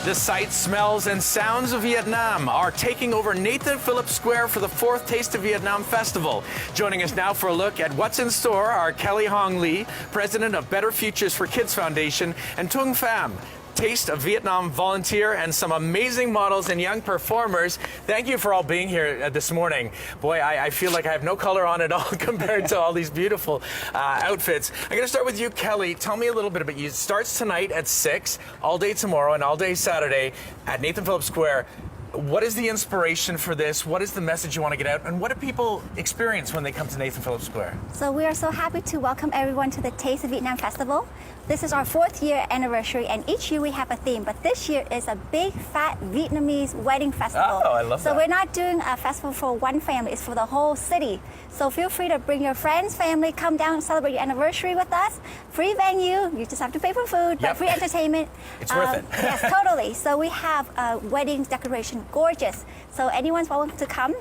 The sights, smells, and sounds of Vietnam are taking over Nathan Phillips Square for the 4th Taste of Vietnam Festival. Joining us now for a look at what's in store are Kelly Hong Lee, president of Better Futures for Kids Foundation, and Tung Pham, Taste of Vietnam volunteer, and some amazing models and young performers. Thank you for all being here this morning. Boy, I feel like I have no color on at all compared to all these beautiful outfits. I'm going to start with you, Kelly. Tell me a little bit about you. It starts tonight at 6, all day tomorrow, and all day Saturday at Nathan Phillips Square. What is the inspiration for this? What is the message you want to get out? And what do people experience when they come to Nathan Phillips Square? So we are so happy to welcome everyone to the Taste of Vietnam Festival. This is our 4th year anniversary, and each year we have a theme, but this year is a big, fat Vietnamese wedding festival. Oh, I love that. So we're not doing a festival for one family, it's for the whole city. So feel free to bring your friends, family, come down and celebrate your anniversary with us. Free venue, you just have to pay for food, but free entertainment. It's worth it. Yes, totally. So we have a wedding decoration, gorgeous. So anyone's welcome to come.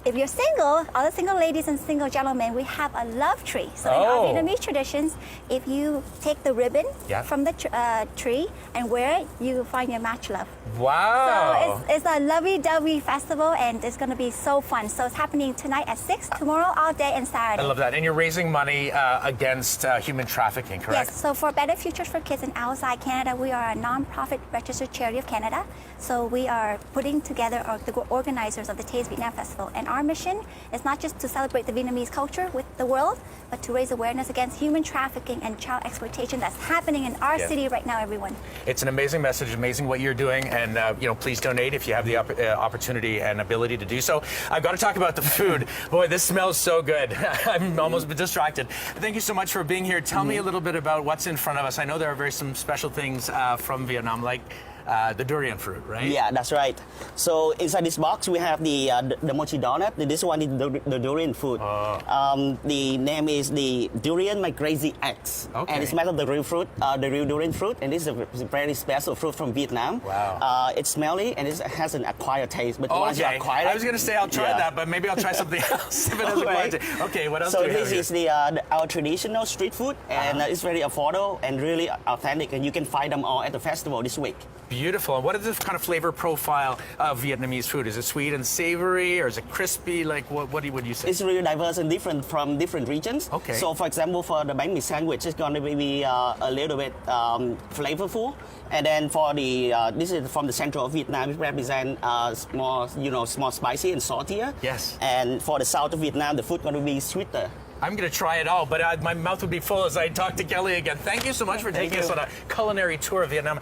If you're single, all the single ladies and single gentlemen, we have a love tree. So in our Vietnamese traditions, if you take the ribbon from the tree and wear it, you find your match love. Wow. So it's a lovey-dovey festival, and it's going to be so fun. So it's happening tonight at 6, tomorrow all day, and Saturday. I love that. And you're raising money against human trafficking, correct? Yes, so for Better Futures for Kids in outside Canada, we are a non-profit registered charity of Canada. So we are putting together the organizers of the Taste Vietnam Festival. And our mission is not just to celebrate the Vietnamese culture with the world, but to raise awareness against human trafficking and child exploitation that's happening in our city right now, everyone. It's an amazing message, amazing what you're doing, and please donate if you have the opportunity and ability to do so. I've got to talk about the food. Boy, this smells so good. I'm almost distracted. Thank you so much for being here. Tell me a little bit about what's in front of us. I know there are some special things from Vietnam, like the durian fruit, right? Yeah, that's right. So inside this box we have the mochi donut. This one is the durian fruit. The name is the durian my crazy ex, and it's made of the real fruit, the real durian fruit, and this is a very special fruit from Vietnam. Wow. It's smelly and it has an acquired taste. But once you acquire it, I was going to say I'll try that, but maybe I'll try something else if it has acquired taste. Okay, what else do we have here? So this is our traditional street food, and it's very affordable and really authentic, and you can find them all at the festival this week. Beautiful. And what is the kind of flavor profile of Vietnamese food? Is it sweet and savory, or is it crispy? Like, what would you say? It's really diverse and different from different regions. Okay. So, for example, for the bánh mì sandwich, it's going to be a little bit flavorful. And then for the this is from the central of Vietnam, it represents more spicy and saltier. Yes. And for the south of Vietnam, the food going to be sweeter. I'm going to try it all, but my mouth would be full as I talk to Kelly again. Thank you so much for taking us on a culinary tour of Vietnam.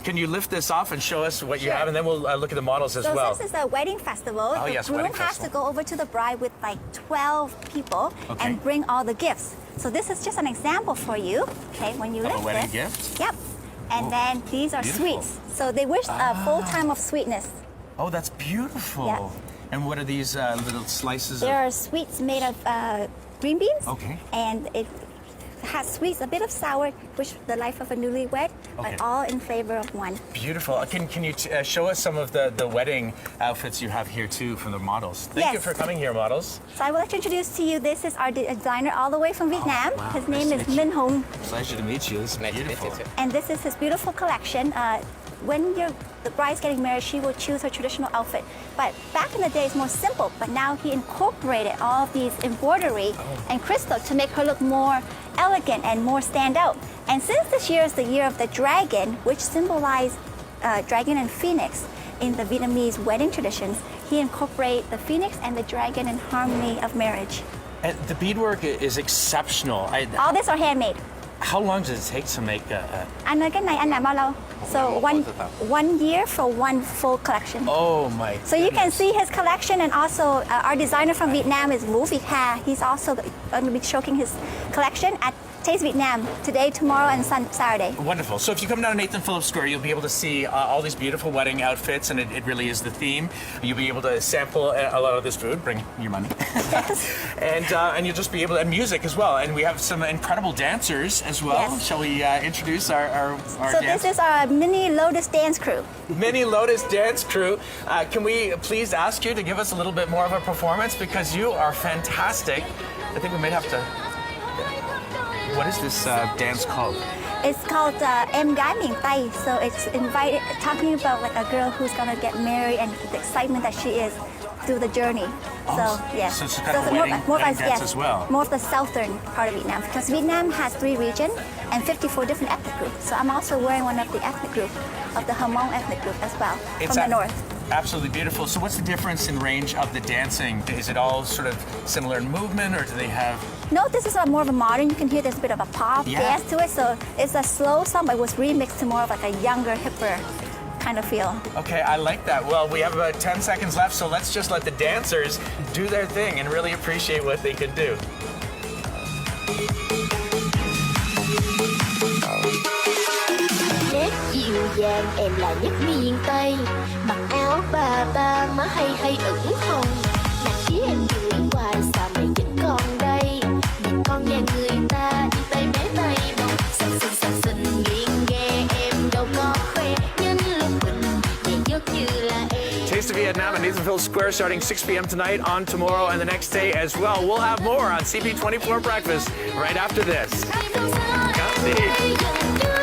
Can you lift this off and show us what you have, and then we'll look at the models as well. So this is a wedding festival. Oh, yes, wedding festival. The groom has to go over to the bride with like 12 people and bring all the gifts. So this is just an example for you. Okay, when you lift a wedding this. gift? Yep. And then these are sweets. So they wish a full time of sweetness. Oh, that's beautiful. Yeah. And what are these little slices? There are sweets made of green beans. Okay. And it has sweets, a bit of sour, which the life of a newlywed, but all in flavor of one. Beautiful. Can you show us some of the wedding outfits you have here too from the models? Thank you for coming here, models. So I would like to introduce to you, this is our designer all the way from Vietnam. Wow. His name is Minh Hùng. Pleasure to meet you. It's beautiful. And this is his beautiful collection. When the bride's getting married, she will choose her traditional outfit. But back in the day, it's more simple. But now he incorporated all of these embroidery and crystal to make her look more elegant and more stand out. And since this year is the year of the dragon, which symbolize dragon and phoenix in the Vietnamese wedding traditions, he incorporated the phoenix and the dragon in harmony of marriage. And the beadwork is exceptional. All these are handmade. How long does it take to make a... Anh ơi, cái này anh làm bao lâu? So one year for one full collection. Oh my So you can see his collection, and also our designer from Vietnam is Vũ Việt Hà. He's also going to be showing his collection at Taste Vietnam today, tomorrow, and Saturday. Wonderful. So if you come down to Nathan Phillips Square, you'll be able to see all these beautiful wedding outfits, and it really is the theme. You'll be able to sample a lot of this food, bring your money. Yes. And you'll just be able to, and music as well. And we have some incredible dancers as well. Yes. Shall we introduce our So this is our mini Lotus dance crew. Mini Lotus dance crew. Can we please ask you to give us a little bit more of a performance, because you are fantastic. I think we may have to... What is this dance called? It's called Em Gái Miền Tây. So it's talking about like a girl who's gonna get married and the excitement that she is through the journey. So yeah. So it's kind of a wedding dance as well. More of the southern part of Vietnam, because Vietnam has 3 regions and 54 different ethnic groups. So I'm also wearing one of the ethnic group of the Hmong ethnic group as well from the north. Absolutely beautiful. So what's the difference in range of the dancing? Is it all sort of similar in movement, or do they have... No, this is more of a modern. You can hear there's a bit of a pop dance to it. So it's a slow song, but it was remixed to more of like a younger, hipper kind of feel. Okay, I like that. Well, we have about 10 seconds left, so let's just let the dancers do their thing and really appreciate what they can do. Nét dịu dàng em là nhất miền Tây, mặc áo bà ba má hay hay ửng hồng, nặng chí em gửi hoài sao mày vẫn còn đây, nhìn con nhà người ta đi tay bé tay bông, xinh nghiêng nghe em đâu có khoe, nhân lúc bình nhẹ nhớt như là em. Taste of Vietnam at Nathan Phillips Square starting 6 p.m. tonight, on tomorrow, and the next day as well. We'll have more on CP24 Breakfast right after this. Cảm ơn.